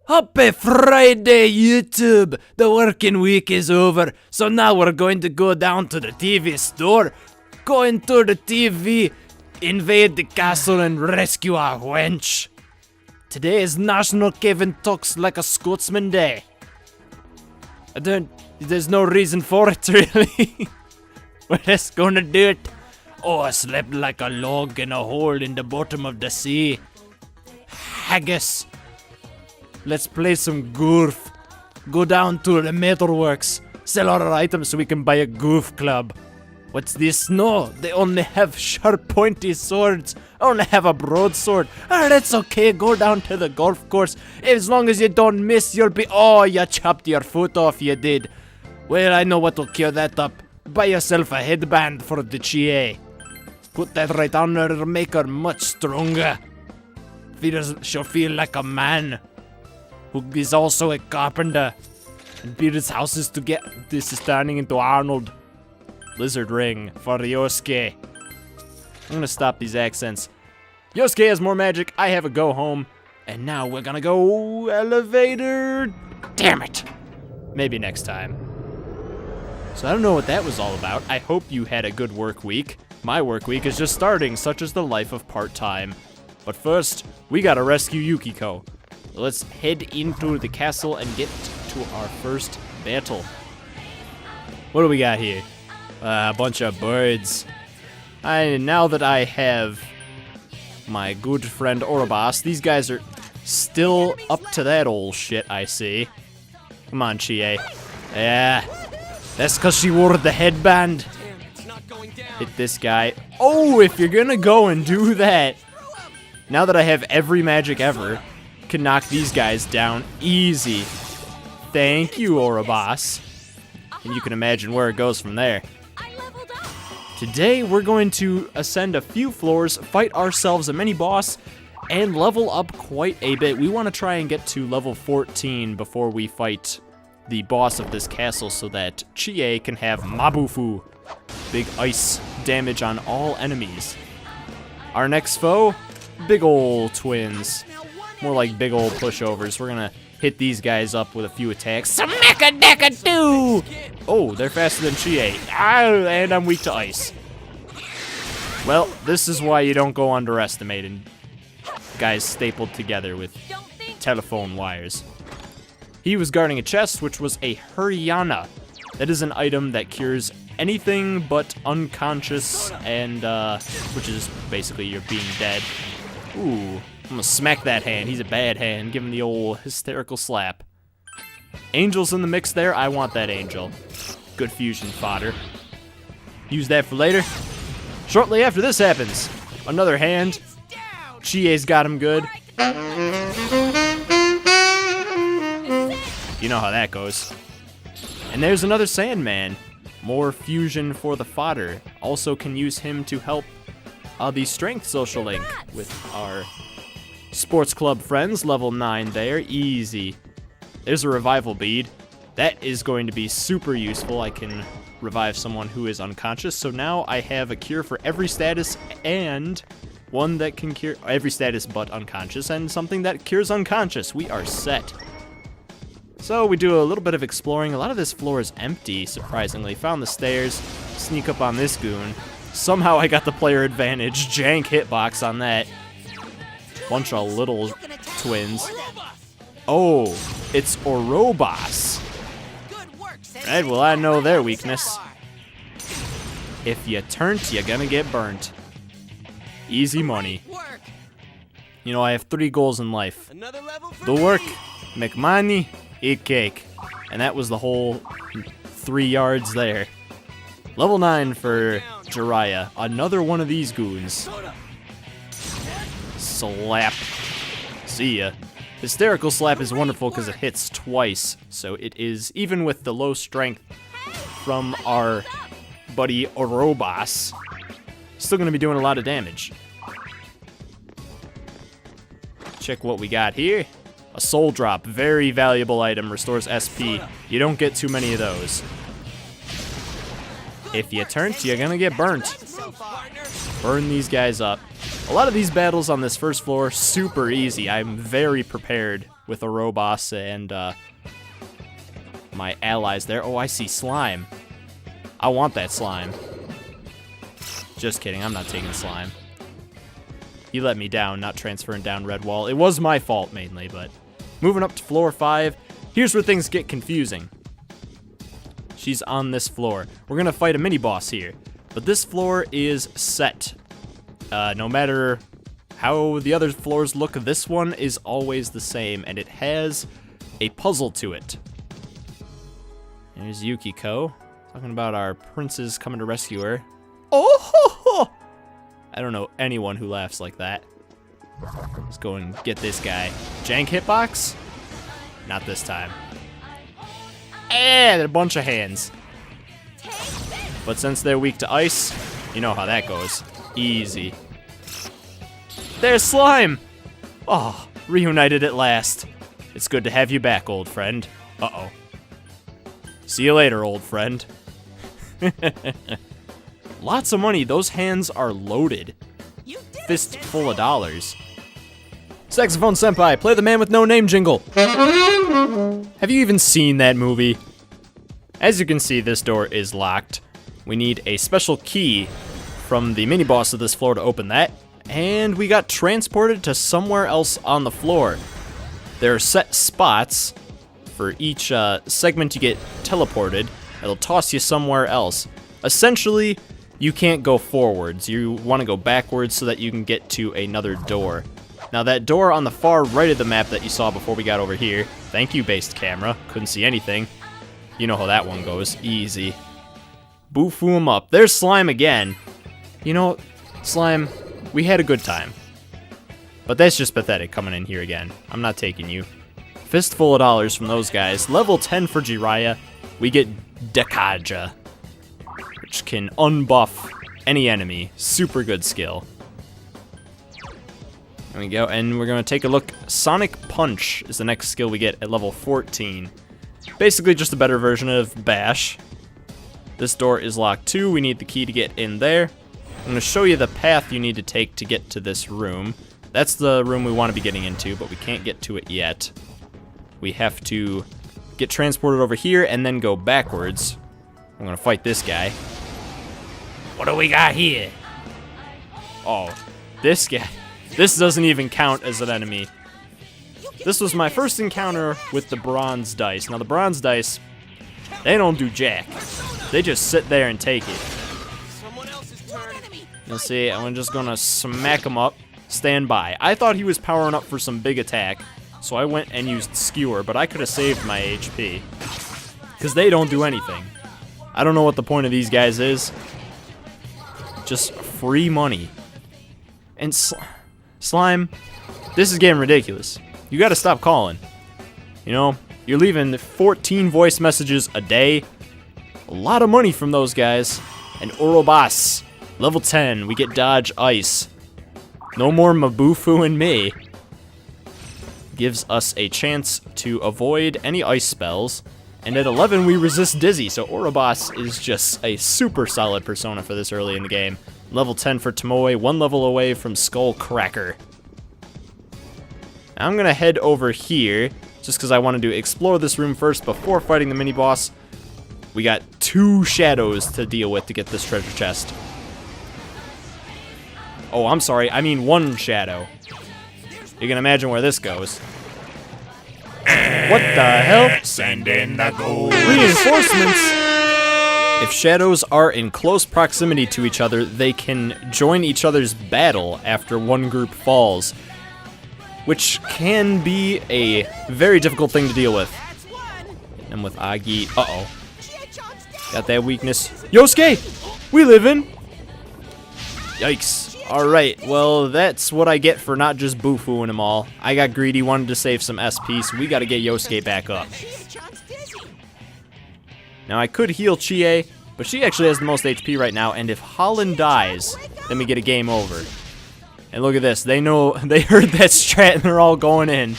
Happy Friday, YouTube! The working week is over, so now we're going to go down to the TV store, go into the TV, invade the castle and rescue our wench. Today is National Kevin Talks Like a Scotsman Day. There's no reason for it, really. We're just gonna do it. Oh, I slept like a log in a hole in the bottom of the sea. Haggis. Let's play some goof. Go down to the metalworks. Sell our items so we can buy a goof club. What's this? No, they only have sharp pointy swords. I only have a broadsword. Ah, that's okay. Go down to the golf course. As long as you don't miss, you'll be... Oh, you chopped your foot off, you did. Well, I know what will cure that up. Buy yourself a headband for the GA. Put that right on her to make her much stronger. She'll feel like a man. Who is also a carpenter. And build his houses to get... This is turning into Arnold. Lizard ring for Yosuke. I'm gonna stop these accents. Yosuke has more magic, I have a go home. And now we're gonna go elevator. Damn it. Maybe next time. So I don't know what that was all about. I hope you had a good work week. My work week is just starting, such as the life of part-time. But first, we gotta rescue Yukiko. Let's head into the castle and get to our first battle. What do we got here? A bunch of birds. Now that I have my good friend Orobas, these guys are still up to that old shit, I see. Come on, Chie. Yeah, that's because she wore the headband. Hit this guy. Oh, if you're gonna go and do that. Now that I have every magic ever, can knock these guys down easy. Thank you, Orobas. And you can imagine where it goes from there. Today, we're going to ascend a few floors, fight ourselves a mini-boss, and level up quite a bit. We want to try and get to level 14 before we fight the boss of this castle so that Chie can have Mabufu, big ice damage on all enemies. Our next foe, big ol' twins. More like big ol' pushovers. We're gonna hit these guys up with a few attacks. Samaka-daka-doo! Oh, they're faster than Chie. And I'm weak to ice. Well, this is why you don't go underestimating guys stapled together with telephone wires. He was guarding a chest, which was a Huriana. That is an item that cures anything but unconscious and, which is basically you're being dead. Ooh. I'm gonna smack that hand. He's a bad hand. Give him the old hysterical slap. Angel's in the mix there. I want that angel. Good fusion fodder. Use that for later. Shortly after this happens, another hand. Chie's got him good. You know how that goes. And there's another Sandman. More fusion for the fodder. Also can use him to help the strength social link with our sports club friends, level 9 there, easy. There's a revival bead. That is going to be super useful. I can revive someone who is unconscious. So now I have a cure for every status and one that can cure every status but unconscious and something that cures unconscious. We are set. So we do a little bit of exploring. A lot of this floor is empty, surprisingly. Found the stairs, sneak up on this goon. Somehow I got the player advantage. Jank hitbox on that. Bunch of little twins. Oh, it's Orobas. Right, well, I know their weakness. If you turnt, you're gonna get burnt. Easy money. You know, I have 3 goals in life. Do work, make money, eat cake. And that was the whole 3 yards there. Level 9 for Jiraiya. Another one of these goons. Slap. See ya. Hysterical slap is wonderful because it hits twice. So it is, even with the low strength from our buddy Orobas, still going to be doing a lot of damage. Check what we got here. A soul drop. Very valuable item. Restores SP. You don't get too many of those. If you turn, you're going to get burnt. Burn these guys up. A lot of these battles on this first floor, super easy. I'm very prepared with Orobas and my allies there. Oh, I see slime. I want that slime. Just kidding, I'm not taking slime. He let me down, not transferring down red wall. It was my fault mainly, but moving up to floor 5. Here's where things get confusing. She's on this floor. We're gonna fight a mini boss here, but this floor is set. No matter how the other floors look, this one is always the same, and it has a puzzle to it. There's Yukiko, talking about our princes coming to rescue her. Oh ho ho! I don't know anyone who laughs like that. Let's go and get this guy. Jank hitbox? Not this time. And a bunch of hands. But since they're weak to ice, you know how that goes. Easy. There's slime! Oh, reunited at last. It's good to have you back, old friend. Uh-oh. See you later, old friend. Lots of money. Those hands are loaded. Fist full of dollars. Saxophone Senpai, play the Man with No Name jingle. Have you even seen that movie? As you can see, this door is locked. We need a special key from the mini-boss of this floor to open that. And we got transported to somewhere else on the floor. There are set spots for each segment you get teleported. It'll toss you somewhere else. Essentially, you can't go forwards. You want to go backwards so that you can get to another door. Now that door on the far right of the map that you saw before we got over here, thank you, based camera, couldn't see anything. You know how that one goes, easy. Boo-foo him up. There's Slime again. You know, Slime, we had a good time. But that's just pathetic coming in here again. I'm not taking you. Fistful of dollars from those guys. Level 10 for Jiraiya. We get Dekaja, which can unbuff any enemy. Super good skill. There we go, and we're going to take a look. Sonic Punch is the next skill we get at level 14. Basically just a better version of Bash. This door is locked too. We need the key to get in there. I'm going to show you the path you need to take to get to this room. That's the room we want to be getting into, but we can't get to it yet. We have to get transported over here and then go backwards. I'm going to fight this guy. What do we got here? Oh, this guy. This doesn't even count as an enemy. This was my first encounter with the bronze dice. Now the bronze dice, they don't do jack. They just sit there and take it. You'll see, I'm just gonna smack him up. Stand by. I thought he was powering up for some big attack, so I went and used Skewer, but I could have saved my HP. Because they don't do anything. I don't know what the point of these guys is. Just free money. And Slime, this is getting ridiculous. You gotta stop calling. You know, you're leaving 14 voice messages a day. A lot of money from those guys. And Orobas, level 10, we get dodge ice. No more Mabufu and me. Gives us a chance to avoid any ice spells. And at 11, we resist Dizzy, so Orobas is just a super solid persona for this early in the game. Level 10 for Tomoe, 1 level away from Skull Cracker. Now I'm going to head over here, just because I wanted to explore this room first before fighting the mini-boss. We got 2 shadows to deal with to get this treasure chest. Oh, I'm sorry, I mean 1 shadow. You can imagine where this goes. What the hell? Send in the gold. Reinforcements! If shadows are in close proximity to each other, they can join each other's battle after one group falls, which can be a very difficult thing to deal with. And with Agi, uh-oh. Got that weakness. Yosuke! We live in! Yikes. Alright, well, that's what I get for not just boo-fooing them all. I got greedy, wanted to save some SP, so we gotta get Yosuke back up. Now, I could heal Chie, but she actually has the most HP right now, and if Holland dies, then we get a game over. And look at this, they know, they heard that strat and they're all going in.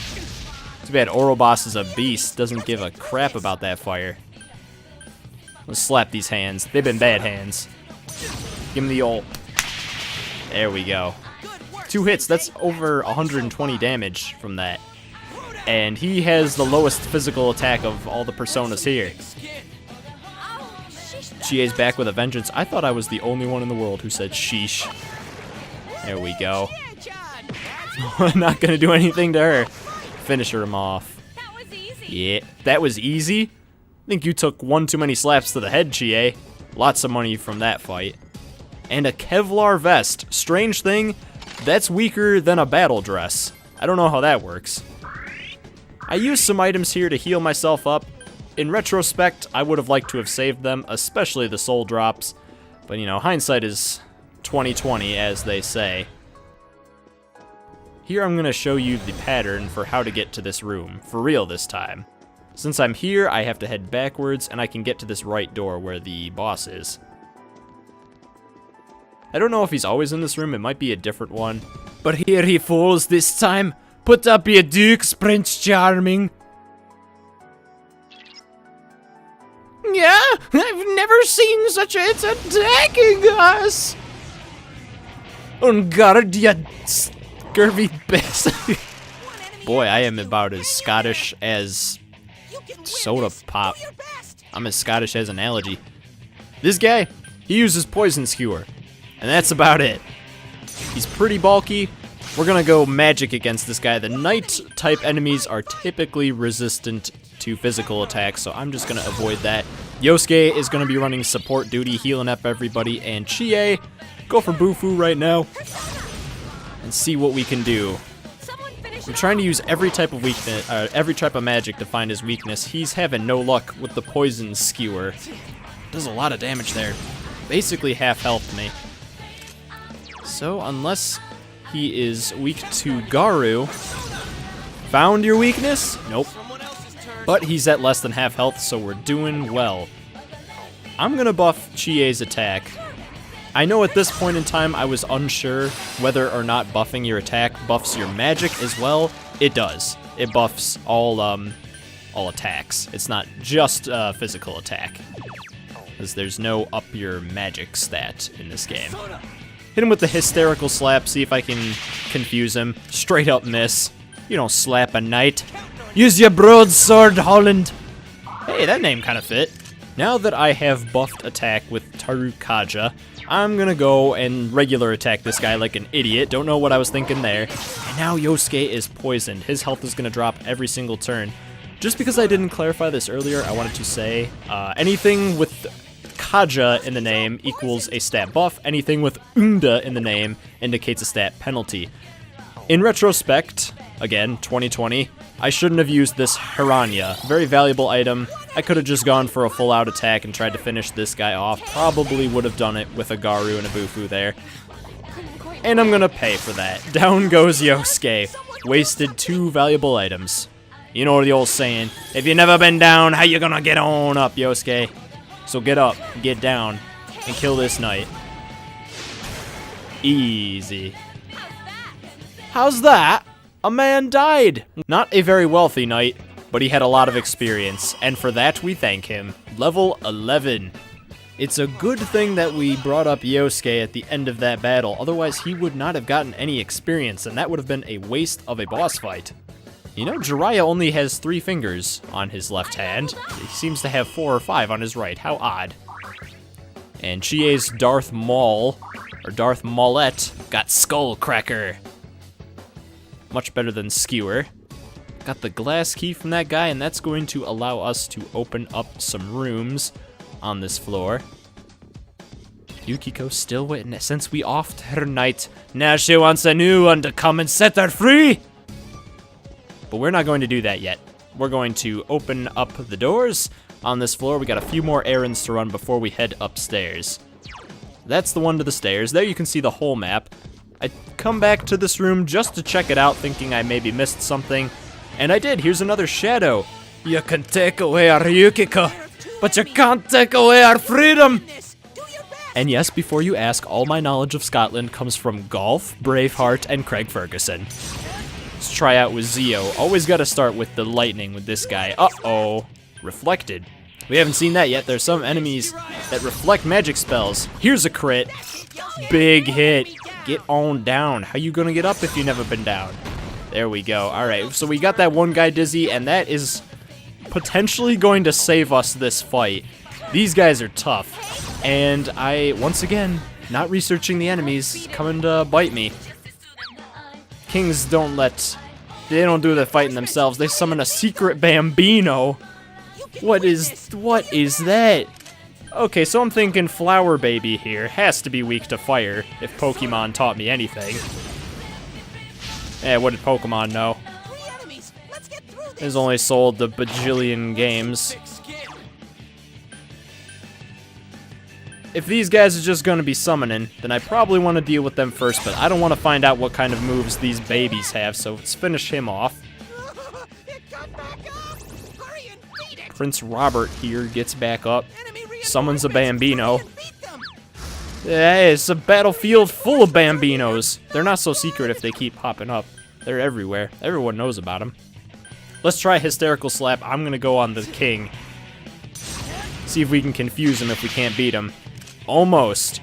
Too bad Orobas is a beast, doesn't give a crap about that fire. Let's slap these hands. They've been bad hands. Give him the ult. There we go. 2 hits, that's over 120 damage from that. And he has the lowest physical attack of all the personas here. Chie's back with a vengeance. I thought I was the only one in the world who said sheesh. There we go. Not gonna do anything to her. Finish him off. Yeah, that was easy. I think you took one too many slaps to the head, Chie. Lots of money from that fight. And a Kevlar vest. Strange thing, that's weaker than a battle dress. I don't know how that works. I used some items here to heal myself up. In retrospect, I would have liked to have saved them, especially the soul drops. But you know, hindsight is 20/20, as they say. Here I'm gonna show you the pattern for how to get to this room, for real this time. Since I'm here, I have to head backwards, and I can get to this right door where the boss is. I don't know if he's always in this room, it might be a different one. But here he falls this time. Put up your dukes, Prince Charming. Yeah, I've never seen such a... It's attacking us! On guard, you scurvy bastard. Boy, I am about as Scottish as soda pop. I'm as Scottish as an allergy. This guy, he uses poison skewer. And that's about it. He's pretty bulky. We're gonna go magic against this guy. The knight type enemies are typically resistant to physical attacks, so I'm just gonna avoid that. Yosuke is gonna be running support duty, healing up everybody, and Chie, go for Bufu right now and see what we can do. I'm trying to use every type of weakness, every type of magic to find his weakness. He's having no luck with the poison skewer. Does a lot of damage there. Basically half health me. So unless he is weak to Garu, found your weakness? Nope. But he's at less than half health, so we're doing well. I'm gonna buff Chie's attack. I know at this point in time I was unsure whether or not buffing your attack buffs your magic as well. It does. It buffs all attacks. It's not just physical attack, because there's no up your magic stat in this game. Hit him with the hysterical slap, see if I can confuse him. Straight up miss. You don't slap a knight. Use your broadsword, Holland. Hey, that name kind of fit. Now that I have buffed attack with Tarukaja, I'm gonna go and regular attack this guy like an idiot. Don't know what I was thinking there. And now Yosuke is poisoned. His health is gonna drop every single turn. Just because I didn't clarify this earlier, I wanted to say anything with Kaja in the name equals a stat buff. Anything with Unda in the name indicates a stat penalty. In retrospect, again, 2020, I shouldn't have used this Hiranya. Very valuable item. I could have just gone for a full-out attack and tried to finish this guy off. Probably would have done it with a Garu and a Bufu there. And I'm gonna pay for that. Down goes Yosuke. Wasted 2 valuable items. You know the old saying, if you've never been down, how you gonna get on up, Yosuke? So get up, get down, and kill this knight. Easy. How's that? A man died. Not a very wealthy knight, but he had a lot of experience, and for that we thank him. Level 11. It's a good thing that we brought up Yosuke at the end of that battle, otherwise he would not have gotten any experience, and that would have been a waste of a boss fight. You know, Jiraiya only has 3 fingers on his left hand. He seems to have 4 or 5 on his right. How odd. And Chie's Darth Maul, or Darth Maulette, got Skull Cracker. Much better than Skewer. Got the glass key from that guy, and that's going to allow us to open up some rooms on this floor. Yukiko still waiting. Since we offed her knight, now she wants a new one to come and set her free. But we're not going to do that yet. We're going to open up the doors on this floor. We got a few more errands to run before we head upstairs. That's the one to the stairs. There you can see the whole map. I come back to this room just to check it out, thinking I maybe missed something. And I did. Here's another shadow. You can take away our Yukiko, but you can't take away our freedom. And yes, before you ask, all my knowledge of Scotland comes from golf, Braveheart, and Craig Ferguson. Let's try out with Zio. Always got to start with the lightning with this guy. Uh-oh. Reflected. We haven't seen that yet. There's some enemies that reflect magic spells. Here's a crit. Big hit. Get on down. How you gonna get up if you've never been down? There we go. Alright, so we got that one guy dizzy, and that is potentially going to save us this fight. These guys are tough. And I, once again, not researching the enemies, coming to bite me. Kings don't they don't do the fighting themselves. They summon a secret Bambino. What is that? Okay, so I'm thinking Flower Baby here has to be weak to fire, if Pokemon taught me anything. What did Pokemon know? It's only sold the bajillion games. If these guys are just going to be summoning, then I probably want to deal with them first, but I don't want to find out what kind of moves these babies have, so let's finish him off. Prince Robert here gets back up, summons a Bambino. Yeah, it's a battlefield full of Bambinos. They're not so secret if they keep popping up. They're everywhere. Everyone knows about them. Let's try Hysterical Slap. I'm going to go on the king. See if we can confuse him if we can't beat him. Almost.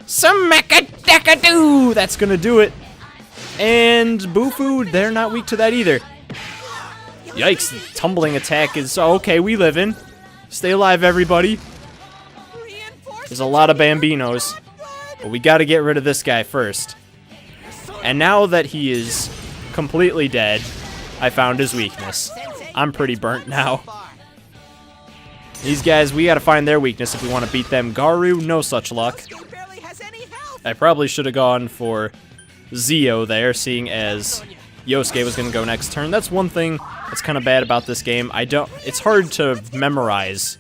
Samekadekadoo! That's gonna do it. And Bufu, they're not weak to that either. Yikes, the tumbling attack is... okay, we live in. Stay alive, everybody. There's a lot of Bambinos. But we gotta get rid of this guy first. And now that he is completely dead, I found his weakness. I'm pretty burnt now. These guys, we gotta find their weakness if we want to beat them. Garu, no such luck. I probably should have gone for Zio there, seeing as Yosuke was gonna go next turn. That's one thing that's kind of bad about this game. It's hard to memorize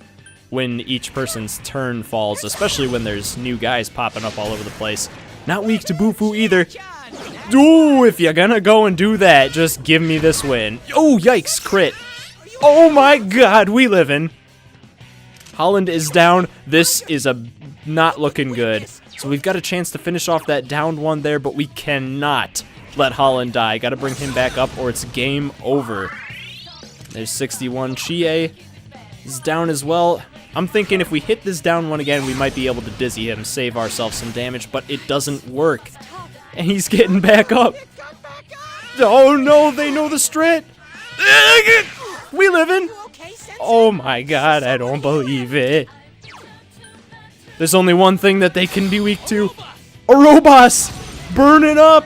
when each person's turn falls, especially when there's new guys popping up all over the place. Not weak to Bufu either. Ooh, if you're gonna go and do that, just give me this win. Oh, yikes, crit. Oh my god, we livin'. Holland is down. This is not looking good. So we've got a chance to finish off that downed one there, but we cannot let Holland die. Got to bring him back up or it's game over. There's 61. Chie is down as well. I'm thinking if we hit this down one again, we might be able to dizzy him, save ourselves some damage, but it doesn't work. And he's getting back up. Oh no, they know the strat. We livin'. Oh my god, I don't believe it. There's only one thing that they can be weak to. Orobos! Burn it up!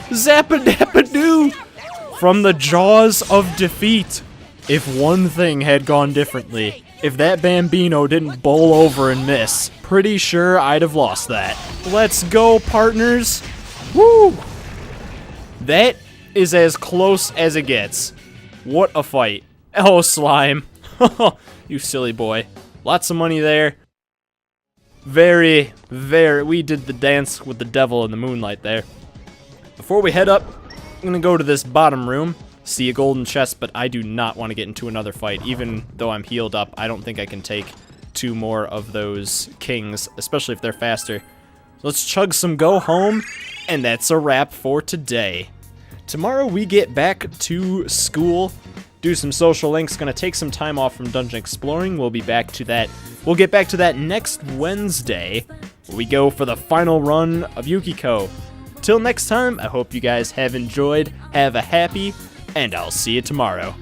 Zappadappadoo! From the jaws of defeat. If one thing had gone differently, if that Bambino didn't bowl over and miss, pretty sure I'd have lost that. Let's go, partners! Woo! That is as close as it gets. What a fight. Oh, Slime. You silly boy. Lots of money there. We did the dance with the devil in the moonlight there. Before we head up, I'm gonna go to this bottom room, see a golden chest, but I do not want to get into another fight. Even though I'm healed up, I don't think I can take 2 more of those kings, especially if they're faster. Let's chug some go home, and that's a wrap for today. Tomorrow we get back to school, do some social links, gonna take some time off from dungeon exploring. We'll be back to that. We'll get back to that next Wednesday, where we go for the final run of Yukiko. Till next time, I hope you guys have enjoyed, have a happy, and I'll see you tomorrow.